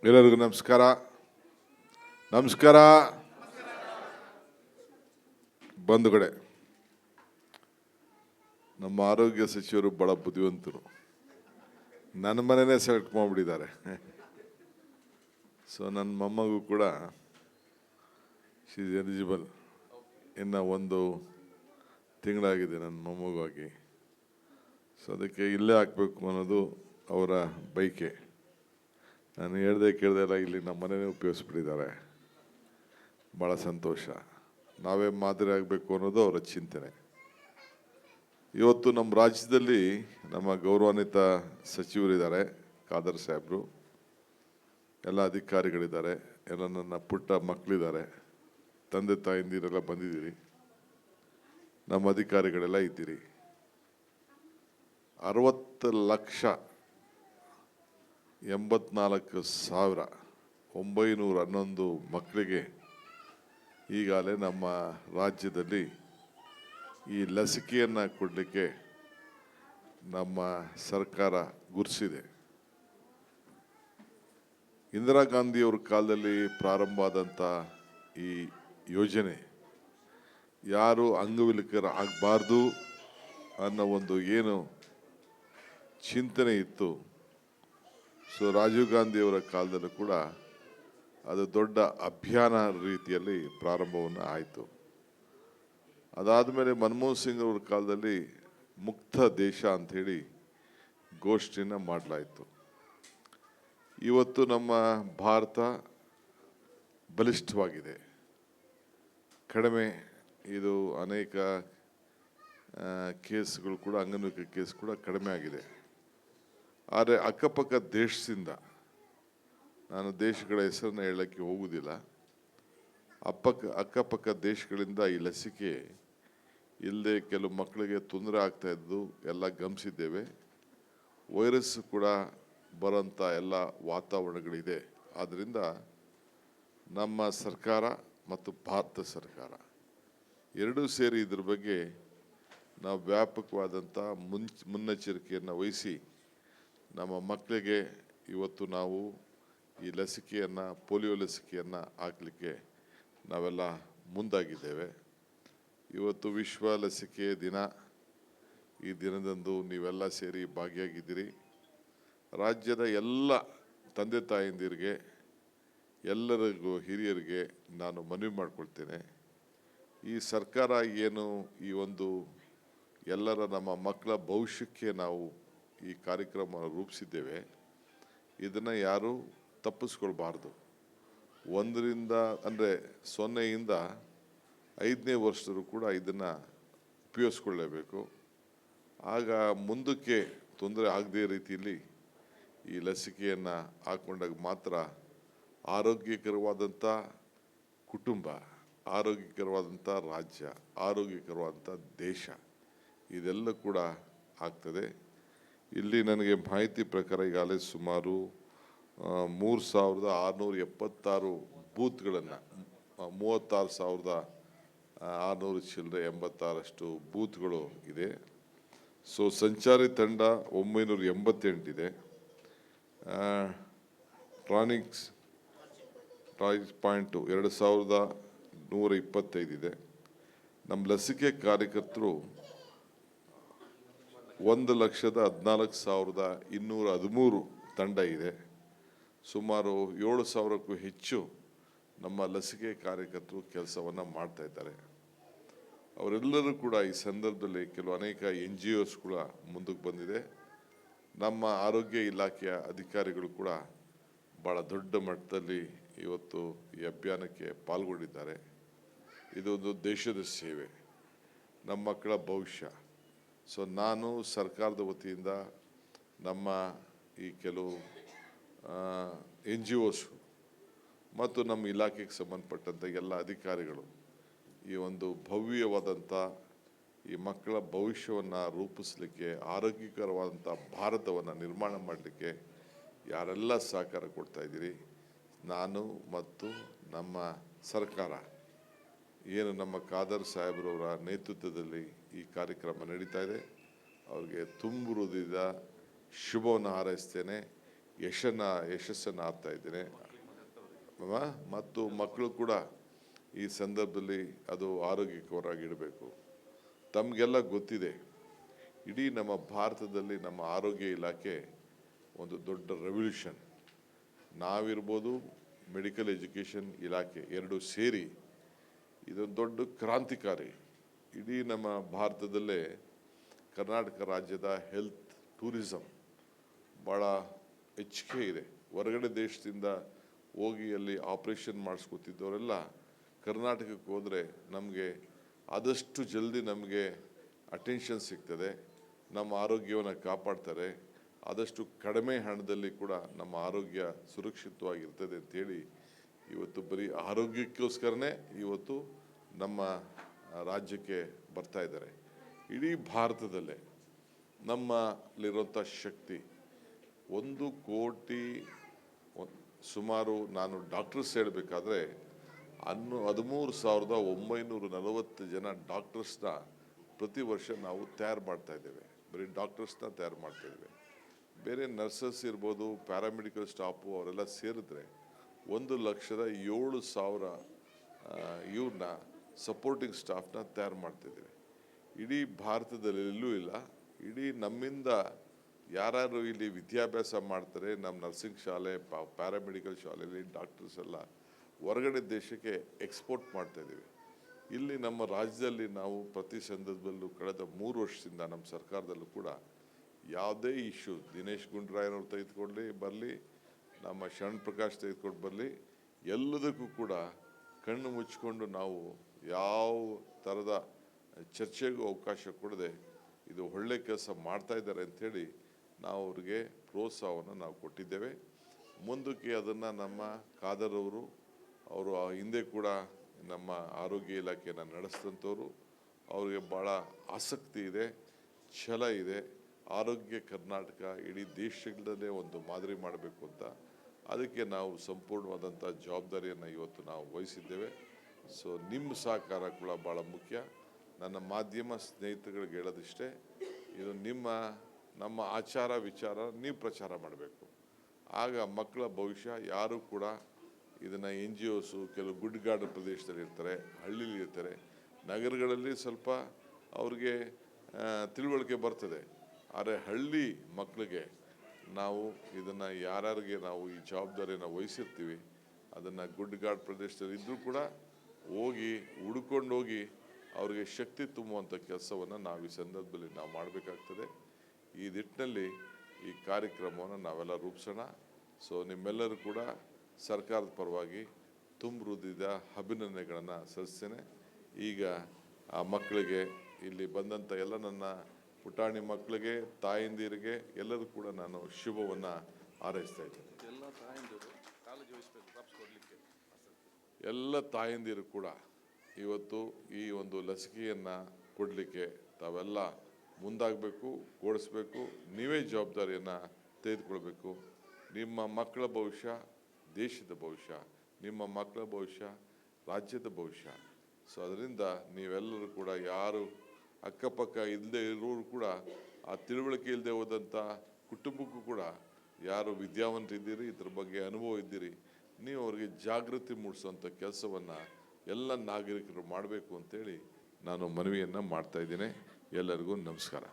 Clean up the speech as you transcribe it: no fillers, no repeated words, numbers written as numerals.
ಎಲ್ಲರಿಗೂ ನಮಸ್ಕಾರ. ನಮಸ್ಕಾರ ಬಂಧುಗಳೇ, ನಮ್ಮ ಆರೋಗ್ಯ ಸಚಿವರು ಬಹಳ ಬುದ್ಧಿವಂತರು. ನನ್ನ ಮನೆಯೇ ಸೆಲೆಕ್ಟ್ ಮಾಡಿಬಿಟ್ಟಿದ್ದಾರೆ. ಸೊ ನನ್ನ ಮೊಮ್ಮಗೂ ಕೂಡ ಶಿ ಈಸ್ ಎಲಿಜಿಬಲ್. ಇನ್ನು ಒಂದು ತಿಂಗಳಾಗಿದೆ ನನ್ನ ಮೊಮ್ಮಗಾಗಿ. ಸೊ ಅದಕ್ಕೆ ಇಲ್ಲೇ ಹಾಕಬೇಕು ಅನ್ನೋದು ಅವರ ಬಯಕೆ. ನಾನು ಹೇಳ್ದೆ ಕೇಳ್ದೆ ಎಲ್ಲ ಇಲ್ಲಿ ನಮ್ಮ ಮನೆಯೇ ಉಪಯೋಗಿಸ್ಬಿಟ್ಟಿದ್ದಾರೆ. ಭಾಳ ಸಂತೋಷ. ನಾವೇ ಮಾದರಿ ಆಗಬೇಕು ಅನ್ನೋದು ಅವರ ಚಿಂತನೆ. ಇವತ್ತು ನಮ್ಮ ರಾಜ್ಯದಲ್ಲಿ ನಮ್ಮ ಗೌರವಾನ್ವಿತ ಸಚಿವರಿದ್ದಾರೆ, ಖಾದರ್ ಸಾಹೇಬರು, ಎಲ್ಲ ಅಧಿಕಾರಿಗಳಿದ್ದಾರೆ, ಎಲ್ಲ ನನ್ನ ಪುಟ್ಟ ಮಕ್ಕಳಿದ್ದಾರೆ, ತಂದೆ ತಾಯಿಂದಿರೆಲ್ಲ ಬಂದಿದ್ದೀರಿ, ನಮ್ಮ ಅಧಿಕಾರಿಗಳೆಲ್ಲ ಇದ್ದೀರಿ. 60,84,911 ಮಕ್ಕಳಿಗೆ ಈಗಾಗಲೇ ನಮ್ಮ ರಾಜ್ಯದಲ್ಲಿ ಈ ಲಸಿಕೆಯನ್ನು ಕೊಡಲಿಕ್ಕೆ ನಮ್ಮ ಸರ್ಕಾರ ಗುರುತಿಸಿದೆ. ಇಂದಿರಾ ಗಾಂಧಿಯವ್ರ ಕಾಲದಲ್ಲಿ ಪ್ರಾರಂಭ ಆದಂಥ ಈ ಯೋಜನೆ ಯಾರು ಅಂಗವಿಕಲರ ಆಗಬಾರ್ದು ಅನ್ನೋ ಒಂದು ಏನು ಚಿಂತನೆ ಇತ್ತು. ಸೊ ರಾಜೀವ್ ಗಾಂಧಿಯವರ ಕಾಲದಲ್ಲೂ ಕೂಡ ಅದು ದೊಡ್ಡ ಅಭಿಯಾನ ರೀತಿಯಲ್ಲಿ ಪ್ರಾರಂಭವನ್ನು ಆಯಿತು. ಅದಾದಮೇಲೆ ಮನಮೋಹನ್ ಸಿಂಗ್ ಅವರ ಕಾಲದಲ್ಲಿ ಮುಕ್ತ ದೇಶ ಅಂಥೇಳಿ ಘೋಷಣೆಯನ್ನು ಮಾಡಲಾಯಿತು. ಇವತ್ತು ನಮ್ಮ ಭಾರತ ಬಲಿಷ್ಠವಾಗಿದೆ. ಕಡಿಮೆ ಇದು ಅನೇಕ ಕೇಸ್ಗಳು ಕೂಡ, ಅಂಗನವಿಕ ಕೇಸ್ ಕೂಡ ಕಡಿಮೆ ಆಗಿದೆ. ಆದರೆ ಅಕ್ಕಪಕ್ಕ ದೇಶದಿಂದ, ನಾನು ದೇಶಗಳ ಹೆಸರನ್ನು ಹೇಳೋಕ್ಕೆ ಹೋಗುವುದಿಲ್ಲ, ಅಕ್ಕಪಕ್ಕ ದೇಶಗಳಿಂದ ಈ ಲಸಿಕೆ ಇಲ್ಲದೆ ಕೆಲವು ಮಕ್ಕಳಿಗೆ ತೊಂದರೆ ಆಗ್ತಾ ಇದ್ದು ಎಲ್ಲ ಗಮನಿಸಿದ್ದೇವೆ. ವೈರಸ್ ಕೂಡ ಬರೋಂಥ ಎಲ್ಲ ವಾತಾವರಣಗಳಿದೆ. ಆದ್ದರಿಂದ ನಮ್ಮ ಸರ್ಕಾರ ಮತ್ತು ಭಾರತ ಸರ್ಕಾರ ಎರಡೂ ಸೇರಿ ಇದ್ರ ಬಗ್ಗೆ ನಾವು ವ್ಯಾಪಕವಾದಂಥ ಮುನ್ನೆಚ್ಚರಿಕೆಯನ್ನು ವಹಿಸಿ ನಮ್ಮ ಮಕ್ಕಳಿಗೆ ಇವತ್ತು ನಾವು ಈ ಲಸಿಕೆಯನ್ನು, ಪೋಲಿಯೋ ಲಸಿಕೆಯನ್ನು ಹಾಕಲಿಕ್ಕೆ ನಾವೆಲ್ಲ ಮುಂದಾಗಿದ್ದೇವೆ. ಇವತ್ತು ವಿಶ್ವ ಲಸಿಕೆ ದಿನ. ಈ ದಿನದಂದು ನೀವೆಲ್ಲ ಸೇರಿ ಭಾಗಿಯಾಗಿದ್ದೀರಿ. ರಾಜ್ಯದ ಎಲ್ಲ ತಂದೆ ತಾಯಂದಿರಿಗೆ, ಎಲ್ಲರಿಗೂ ಹಿರಿಯರಿಗೆ ನಾನು ಮನವಿ ಮಾಡಿಕೊಳ್ತೇನೆ. ಈ ಸರ್ಕಾರ ಏನು ಈ ಒಂದು ಎಲ್ಲರ ನಮ್ಮ ಮಕ್ಕಳ ಭವಿಷ್ಯಕ್ಕೆ ನಾವು ಈ ಕಾರ್ಯಕ್ರಮ ರೂಪಿಸಿದ್ದೇವೆ, ಇದನ್ನು ಯಾರೂ ತಪ್ಪಿಸ್ಕೊಳ್ಬಾರ್ದು. 0ಯಿಂದ 5ನೇ ವರ್ಷದವರು ಕೂಡ ಇದನ್ನು ಉಪಯೋಗಿಸ್ಕೊಳ್ಳೇಬೇಕು. ಆಗ ಮುಂದಕ್ಕೆ ತೊಂದರೆ ಆಗದೇ ರೀತಿಯಲ್ಲಿ ಈ ಲಸಿಕೆಯನ್ನು ಹಾಕ್ಕೊಂಡಾಗ ಮಾತ್ರ ಆರೋಗ್ಯಕರವಾದಂಥ ಕುಟುಂಬ, ಆರೋಗ್ಯಕರವಾದಂಥ ರಾಜ್ಯ, ಆರೋಗ್ಯಕರವಾದಂಥ ದೇಶ ಇದೆಲ್ಲ ಕೂಡ ಆಗ್ತದೆ. ಇಲ್ಲಿ ನನಗೆ ಮಾಹಿತಿ ಪ್ರಕಾರ ಈಗಾಗಲೇ ಸುಮಾರು 3,676 ಬೂತ್ಗಳನ್ನು, 36,600 ಚಿಲ್ಲರೆ 86 ಬೂತ್ಗಳು ಇದೆ. ಸೊ ಸಂಚಾರಿ ತಂಡ 988 ಇದೆ. ಟ್ರಾನಿಕ್ಸ್ ಪಾಯಿಂಟು 2,125 ಇದೆ. ನಮ್ಮ ಲಸಿಕೆ ಕಾರ್ಯಕರ್ತರು 1,14,213 ತಂಡ ಇದೆ. ಸುಮಾರು 7,000ಕ್ಕೂ ಹೆಚ್ಚು ನಮ್ಮ ಲಸಿಕೆ ಕಾರ್ಯಕರ್ತರು ಕೆಲಸವನ್ನು ಮಾಡ್ತಾ ಇದ್ದಾರೆ. ಅವರೆಲ್ಲರೂ ಕೂಡ ಈ ಸಂದರ್ಭದಲ್ಲಿ ಅನೇಕ NGOs ಕೂಡ ಮುಂದಕ್ಕೆ ಬಂದಿದೆ. ನಮ್ಮ ಆರೋಗ್ಯ ಇಲಾಖೆಯ ಅಧಿಕಾರಿಗಳು ಕೂಡ ಭಾಳ ದೊಡ್ಡ ಮಟ್ಟದಲ್ಲಿ ಇವತ್ತು ಈ ಅಭಿಯಾನಕ್ಕೆ ಪಾಲ್ಗೊಂಡಿದ್ದಾರೆ. ಇದೊಂದು ದೇಶದ ಸೇವೆ, ನಮ್ಮ ಮಕ್ಕಳ ಭವಿಷ್ಯ. ಸೊ ನಾನು ಸರ್ಕಾರದ ವತಿಯಿಂದ ನಮ್ಮ ಈ ಕೆಲವು NGOs ಮತ್ತು ನಮ್ಮ ಇಲಾಖೆಗೆ ಸಂಬಂಧಪಟ್ಟಂಥ ಎಲ್ಲ ಅಧಿಕಾರಿಗಳು ಈ ಒಂದು ಭವ್ಯವಾದಂಥ ಈ ಮಕ್ಕಳ ಭವಿಷ್ಯವನ್ನು ರೂಪಿಸಲಿಕ್ಕೆ, ಆರೋಗ್ಯಕರವಾದಂಥ ಭಾರತವನ್ನು ನಿರ್ಮಾಣ ಮಾಡಲಿಕ್ಕೆ ಯಾರೆಲ್ಲ ಸಹಕಾರ ಕೊಡ್ತಾಯಿದ್ದೀರಿ, ನಾನು ಮತ್ತು ನಮ್ಮ ಸರ್ಕಾರ ಏನು ನಮ್ಮ ಖಾದರ್ ಸಾಹೇಬ್ರವರ ನೇತೃತ್ವದಲ್ಲಿ ಈ ಕಾರ್ಯಕ್ರಮ ನಡೀತಾ ಇದೆ, ಅವ್ರಿಗೆ ತುಂಬ ಹೃದಯದ ಶುಭವನ್ನು ಹಾರೈಸ್ತೇನೆ. ಯಶಸ್ಸನ್ನು ಆಗ್ತಾ ಇದ್ದೇನೆ. ಮತ್ತು ಮಕ್ಕಳು ಕೂಡ ಈ ಸಂದರ್ಭದಲ್ಲಿ ಅದು ಆರೋಗ್ಯಕರವಾಗಿಡಬೇಕು. ತಮಗೆಲ್ಲ ಗೊತ್ತಿದೆ, ಇಡೀ ನಮ್ಮ ಭಾರತದಲ್ಲಿ ನಮ್ಮ ಆರೋಗ್ಯ ಇಲಾಖೆ ಒಂದು ದೊಡ್ಡ ರೆವಲ್ಯೂಷನ್. ನಾವಿರ್ಬೋದು, ಮೆಡಿಕಲ್ ಎಜುಕೇಷನ್ ಇಲಾಖೆ ಎರಡು ಸೇರಿ ಇದೊಂದು ದೊಡ್ಡ ಕ್ರಾಂತಿಕಾರಿ. ಇಡೀ ನಮ್ಮ ಭಾರತದಲ್ಲೇ ಕರ್ನಾಟಕ ರಾಜ್ಯದ ಹೆಲ್ತ್ ಟೂರಿಸಂ ಭಾಳ ಹೆಚ್ಚಿಗೆ ಇದೆ. ಹೊರಗಡೆ ದೇಶದಿಂದ ಹೋಗಿ ಅಲ್ಲಿ ಆಪ್ರೇಷನ್ ಮಾಡಿಸ್ಕೊತಿದ್ದವರೆಲ್ಲ ಕರ್ನಾಟಕಕ್ಕೆ ಹೋದರೆ ನಮಗೆ ಆದಷ್ಟು ಜಲ್ದಿ ನಮಗೆ ಅಟೆನ್ಷನ್ ಸಿಗ್ತದೆ, ನಮ್ಮ ಆರೋಗ್ಯವನ್ನು ಕಾಪಾಡ್ತಾರೆ, ಆದಷ್ಟು ಕಡಿಮೆ ಹಣದಲ್ಲಿ ಕೂಡ ನಮ್ಮ ಆರೋಗ್ಯ ಸುರಕ್ಷಿತವಾಗಿರ್ತದೆ ಅಂತೇಳಿ ಇವತ್ತು ಬರೀ ಆರೋಗ್ಯಕ್ಕೋಸ್ಕರನೇ ಇವತ್ತು ನಮ್ಮ ರಾಜ್ಯಕ್ಕೆ ಬರ್ತಾ ಇದ್ದಾರೆ. ಇಡೀ ಭಾರತದಲ್ಲೇ ನಮ್ಮಲ್ಲಿರುವಂಥ ಶಕ್ತಿ 1 ಕೋಟಿ ಸುಮಾರು, ನಾನು ಡಾಕ್ಟರ್ಸ್ ಹೇಳಬೇಕಾದ್ರೆ 13,940 ಜನ ಡಾಕ್ಟರ್ಸ್ನ ಪ್ರತಿ ವರ್ಷ ನಾವು ತಯಾರು ಮಾಡ್ತಾ ಇದ್ದೇವೆ. ಬರೀ ಡಾಕ್ಟರ್ಸ್ನ ತಯಾರು ಮಾಡ್ತಾ ಇದ್ದೇವೆ. ಬೇರೆ ನರ್ಸಸ್ ಇರ್ಬೋದು, ಪ್ಯಾರಾಮೆಡಿಕಲ್ ಸ್ಟಾಫು ಅವರೆಲ್ಲ ಸೇರಿದ್ರೆ 1,07,000 ಇವ್ರನ್ನ ಸಪೋರ್ಟಿಂಗ್ ಸ್ಟಾಫ್ನ ತಯಾರು ಮಾಡ್ತಿದ್ದೀವಿ. ಇಡೀ ಭಾರತದಲ್ಲಿ ಎಲ್ಲೂ ಇಲ್ಲ. ಇಡೀ ನಮ್ಮಿಂದ ಯಾರು ಇಲ್ಲಿ ವಿದ್ಯಾಭ್ಯಾಸ ಮಾಡ್ತಾರೆ, ನಮ್ಮ ನರ್ಸಿಂಗ್ ಶಾಲೆ, ಪ್ಯಾರಾಮೆಡಿಕಲ್ ಶಾಲೆಯಲ್ಲಿ ಡಾಕ್ಟರ್ಸ್ ಎಲ್ಲ ಹೊರಗಡೆ ದೇಶಕ್ಕೆ ಎಕ್ಸ್ಪೋರ್ಟ್ ಮಾಡ್ತಾ ಇದ್ದೀವಿ. ಇಲ್ಲಿ ನಮ್ಮ ರಾಜ್ಯದಲ್ಲಿ ನಾವು ಪ್ರತಿ ಸಂದರ್ಭದಲ್ಲೂ ಕಳೆದ 3 ವರ್ಷದಿಂದ ನಮ್ಮ ಸರ್ಕಾರದಲ್ಲೂ ಕೂಡ ಯಾವುದೇ ಇಶ್ಯೂ, ದಿನೇಶ್ ಗುಂಡೂರಾಯನವ್ರು ತೆಗೆದುಕೊಳ್ಳಿ ಬರಲಿ, ನಮ್ಮ ಶರಣ್ ಪ್ರಕಾಶ್ ತೆಗೆದುಕೊಂಡು ಬರಲಿ, ಎಲ್ಲದಕ್ಕೂ ಕೂಡ ಕಣ್ಣು ಮುಚ್ಚಿಕೊಂಡು ನಾವು ಯಾವ ಥರದ ಚರ್ಚೆಗೂ ಅವಕಾಶ ಕೊಡದೆ ಇದು ಒಳ್ಳೆ ಕೆಲಸ ಮಾಡ್ತಾ ಇದ್ದಾರೆ ಅಂಥೇಳಿ ನಾವು ಅವ್ರಿಗೆ ಪ್ರೋತ್ಸಾಹವನ್ನು ನಾವು ಕೊಟ್ಟಿದ್ದೇವೆ. ಮುಂದಕ್ಕೆ ಅದನ್ನು ನಮ್ಮ ಖಾದರ್ ಅವರು ಹಿಂದೆ ಕೂಡ ನಮ್ಮ ಆರೋಗ್ಯ ಇಲಾಖೆಯನ್ನು ನಡೆಸಿದಂಥವ್ರು. ಅವ್ರಿಗೆ ಭಾಳ ಆಸಕ್ತಿ ಇದೆ, ಛಲ ಇದೆ. ಆರೋಗ್ಯ ಕರ್ನಾಟಕ ಇಡೀ ದೇಶಗಳಲ್ಲೇ ಒಂದು ಮಾದರಿ ಮಾಡಬೇಕು ಅಂತ, ಅದಕ್ಕೆ ನಾವು ಸಂಪೂರ್ಣವಾದಂಥ ಜವಾಬ್ದಾರಿಯನ್ನು ಇವತ್ತು ನಾವು ವಹಿಸಿದ್ದೇವೆ. ಸೊ ನಿಮ್ಮ ಸಹಕಾರ ಕೂಡ ಭಾಳ ಮುಖ್ಯ. ನನ್ನ ಮಾಧ್ಯಮ ಸ್ನೇಹಿತರುಗಳಿಗೆ ಹೇಳೋದಿಷ್ಟೇ, ಇದು ನಮ್ಮ ಆಚಾರ ವಿಚಾರ ನೀವು ಪ್ರಚಾರ ಮಾಡಬೇಕು. ಆಗ ಮಕ್ಕಳ ಭವಿಷ್ಯ ಯಾರು ಕೂಡ ಇದನ್ನು NGOs ಕೆಲವು ಗುಡ್ಡಗಾಡು ಪ್ರದೇಶದಲ್ಲಿ ಇರ್ತಾರೆ, ಹಳ್ಳಿಲಿ ಇರ್ತಾರೆ, ನಗರಗಳಲ್ಲಿ ಸ್ವಲ್ಪ ಅವ್ರಿಗೆ ತಿಳುವಳಿಕೆ ಬರ್ತದೆ. ಆದರೆ ಹಳ್ಳಿ ಮಕ್ಕಳಿಗೆ ನಾವು ಇದನ್ನು ಯಾರ್ಯಾರಿಗೆ ನಾವು ಈ ಜವಾಬ್ದಾರಿಯನ್ನು ವಹಿಸಿರ್ತೀವಿ, ಅದನ್ನು ಗುಡ್ಡಗಾಡು ಪ್ರದೇಶದಲ್ಲಿ ಇದ್ದರೂ ಕೂಡ ಹೋಗಿ ಹುಡ್ಕೊಂಡು ಹೋಗಿ ಅವ್ರಿಗೆ ಶಕ್ತಿ ತುಂಬುವಂಥ ಕೆಲಸವನ್ನು ನಾವು ಈ ಸಂದರ್ಭದಲ್ಲಿ ನಾವು ಮಾಡಬೇಕಾಗ್ತದೆ. ಈ ನಿಟ್ಟಿನಲ್ಲಿ ಈ ಕಾರ್ಯಕ್ರಮವನ್ನು ನಾವೆಲ್ಲ ರೂಪಿಸೋಣ. ಸೊ ನಿಮ್ಮೆಲ್ಲರೂ ಕೂಡ ಸರ್ಕಾರದ ಪರವಾಗಿ ತುಂಬ ಹೃದಯದ ಅಭಿನಂದನೆಗಳನ್ನು ಸಲ್ಲಿಸ್ತೇನೆ. ಈಗ ಆ ಮಕ್ಕಳಿಗೆ, ಇಲ್ಲಿ ಬಂದಂಥ ಎಲ್ಲ ನನ್ನ ಪುಟಾಣಿ ಮಕ್ಕಳಿಗೆ, ತಾಯಂದಿರಿಗೆ ಎಲ್ಲರೂ ಕೂಡ ನಾನು ಶುಭವನ್ನು ಹಾರೈಸ್ತಾ ಇದ್ದೇನೆ. ಎಲ್ಲ ತಾಯಂದಿರು ಕೂಡ ಇವತ್ತು ಈ ಒಂದು ಲಸಿಕೆಯನ್ನು ಕೊಡಲಿಕ್ಕೆ ತಾವೆಲ್ಲ ಮುಂದಾಗಬೇಕು, ಕೊಡಿಸ್ಬೇಕು. ನೀವೇ ಜವಾಬ್ದಾರಿಯನ್ನು ತೆಗೆದುಕೊಳ್ಬೇಕು. ನಿಮ್ಮ ಮಕ್ಕಳ ಭವಿಷ್ಯ ದೇಶದ ಭವಿಷ್ಯ, ನಿಮ್ಮ ಮಕ್ಕಳ ಭವಿಷ್ಯ ರಾಜ್ಯದ ಭವಿಷ್ಯ. ಸೊ ಅದರಿಂದ ನೀವೆಲ್ಲರೂ ಕೂಡ, ಯಾರು ಅಕ್ಕಪಕ್ಕ ಇಲ್ಲದೆ ಇರೋರು ಕೂಡ, ಆ ತಿಳುವಳಿಕೆ ಇಲ್ಲದೆ ಹೋದಂಥ ಕುಟುಂಬಕ್ಕೂ ಕೂಡ ಯಾರು ವಿದ್ಯಾವಂತರಿದ್ದೀರಿ, ಇದ್ರ ಬಗ್ಗೆ ಅನುಭವ ಇದ್ದೀರಿ, ನೀವು ಅವರಿಗೆ ಜಾಗೃತಿ ಮೂಡಿಸುವಂಥ ಕೆಲಸವನ್ನು ಎಲ್ಲ ನಾಗರಿಕರು ಮಾಡಬೇಕು ಅಂತೇಳಿ ನಾನು ಮನವಿಯನ್ನು ಮಾಡ್ತಾಯಿದ್ದೇನೆ. ಎಲ್ಲರಿಗೂ ನಮಸ್ಕಾರ.